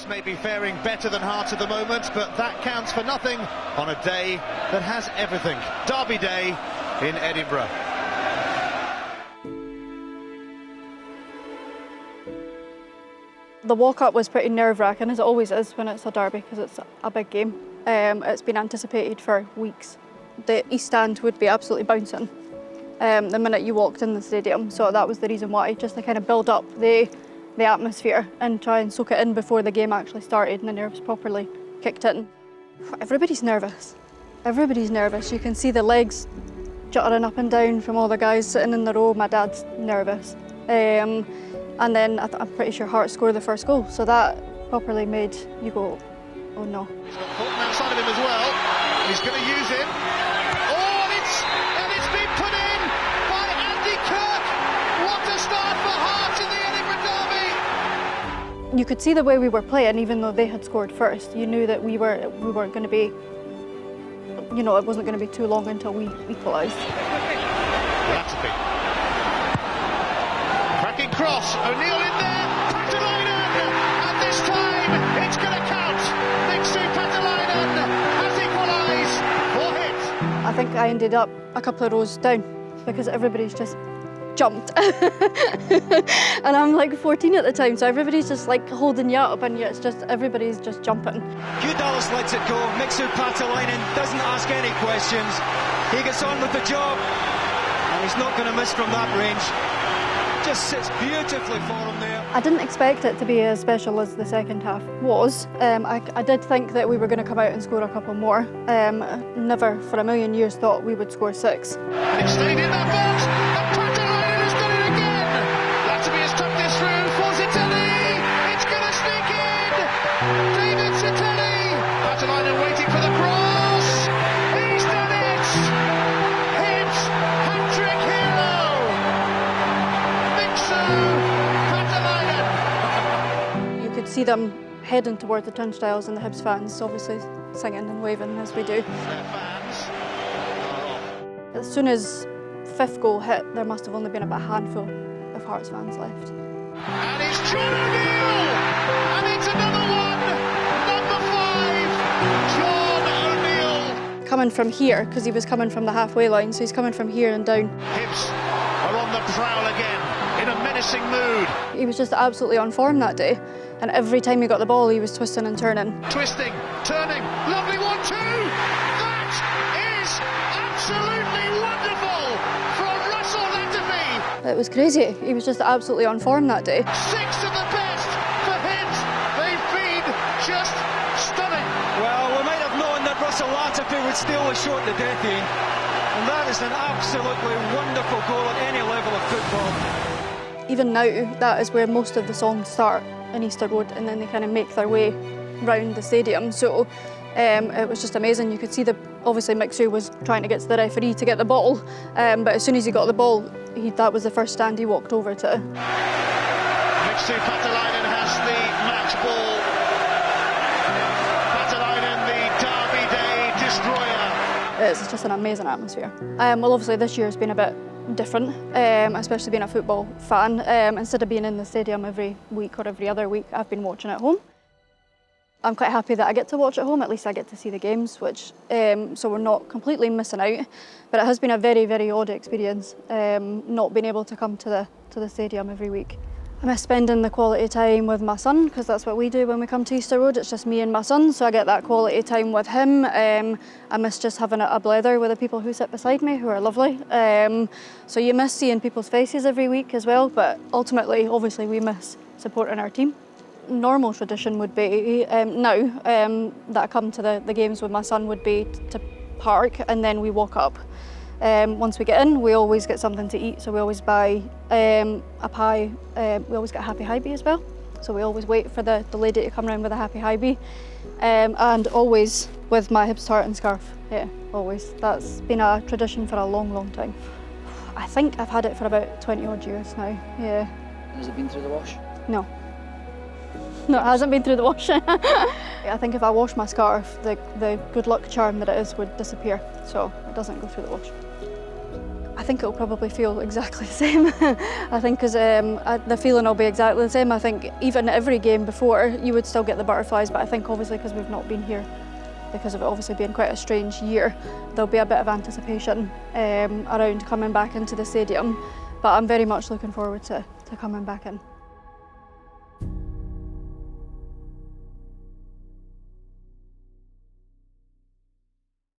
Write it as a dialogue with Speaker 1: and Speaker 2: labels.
Speaker 1: Hibs may be faring better than Hearts at the moment, but that counts for nothing on a day that has everything. Derby Day in Edinburgh.
Speaker 2: The walk-up was pretty nerve-wracking, as it always is when it's a derby, because it's a big game. It's been anticipated for weeks. The East Stand would be absolutely bouncing the minute you walked in the stadium, so that was the reason why, just to kind of build up the atmosphere and try and soak it in before the game actually started and the nerves properly kicked in. Everybody's nervous. Everybody's nervous. You can see the legs juttering up and down from all the guys sitting in the row. My dad's nervous. And then I'm pretty sure Hearts scored the first goal, so that properly made you go, oh no.
Speaker 1: He's got Fulton outside of him as well. He's going to use him. Oh, and it's been put in by Andy Kirk. What a start for Hearts in the Edinburgh derby.
Speaker 2: You could see the way we were playing, even though they had scored first. You knew that we weren't going to be, you know, it wasn't going to be too long until we equalised.
Speaker 1: Latterby. Cracking cross, O'Neill in there, Patalainen, and this time it's going to count. Mixu Patalainen has equalised for Hibs.
Speaker 2: I think I ended up a couple of rows down because everybody's just jumped. And I'm like 14 at the time, so everybody's just like holding you up, and it's just everybody's just jumping.
Speaker 3: Hugh Dallas lets it go. Mixu Patalainen doesn't ask any questions. He gets on with the job, and he's not going to miss from that range. Just sits beautifully for him there.
Speaker 2: I didn't expect it to be as special as the second half was. I did think that we were going to come out and score a couple more. Never for a million years thought we would score 6.
Speaker 1: And it stayed in that box, and Patalainen has done it again. Latterby has tucked this through for Zitelli. It's going to sneak in. David Zitelli. Patalainen waiting for the cross. He's done it. Hibs hat-trick hero.
Speaker 2: You could see them heading towards the turnstiles, and the Hibs fans obviously singing and waving as we do. As soon as 5th goal hit, there must have only been about a handful of Hearts fans left.
Speaker 1: And it's John O'Neill! And it's another one! Number 5, John O'Neill!
Speaker 2: Coming from here, because he was coming from the halfway line, so he's coming from here and down.
Speaker 1: Hibs are on the prowl again, in a menacing mood.
Speaker 2: He was just absolutely on form that day, and every time he got the ball he was twisting and turning.
Speaker 1: Twisting, turning, lovely 1-2! That is absolutely wonderful from Russell Latterby!
Speaker 2: It was crazy. He was just absolutely on form that day.
Speaker 1: 6 of the best for Hibs. They've been just stunning.
Speaker 3: Well, we might have known that Russell Latterby would steal the shot to death in, and that is an absolutely wonderful goal at any level of football.
Speaker 2: Even now, that is where most of the songs start in Easter Road, and then they kind of make their way round the stadium. So it was just amazing. You could see obviously Mixu was trying to get to the referee to get the ball, but as soon as he got the ball, that was the first stand he walked over to.
Speaker 1: Mixu Patalainen has the match ball. Patalainen, the Derby Day destroyer.
Speaker 2: It's just an amazing atmosphere. Well, obviously this year has been a bit different, especially being a football fan. Instead of being in the stadium every week or every other week, I've been watching at home. I'm quite happy that I get to watch at home. At least I get to see the games, which so we're not completely missing out. But it has been a very, very odd experience, not being able to come to the stadium every week. I miss spending the quality time with my son, because that's what we do when we come to Easter Road. It's just me and my son, so I get that quality time with him. I miss just having a blether with the people who sit beside me, who are lovely. So you miss seeing people's faces every week as well, but ultimately, obviously, we miss supporting our team. Normal tradition would be, now that I come to the games with my son, would be to park and then we walk up. Once we get in, we always get something to eat, so we always buy a pie. We always get a Happy Hibee as well, so we always wait for the lady to come around with a Happy Hibee, and always with my Hibs tartan scarf. Yeah, always. That's been a tradition for a long, long time. I think I've had it for about 20 odd years now. Yeah.
Speaker 4: Has it been through the wash?
Speaker 2: No. No, it hasn't been through the wash. I think if I wash my scarf, the good luck charm that it is would disappear, so it doesn't go through the wash. I think it'll probably feel exactly the same. I think because the feeling will be exactly the same. I think even every game before, you would still get the butterflies, but I think obviously because we've not been here, because of it obviously being quite a strange year, there'll be a bit of anticipation around coming back into the stadium. But I'm very much looking forward to coming back in.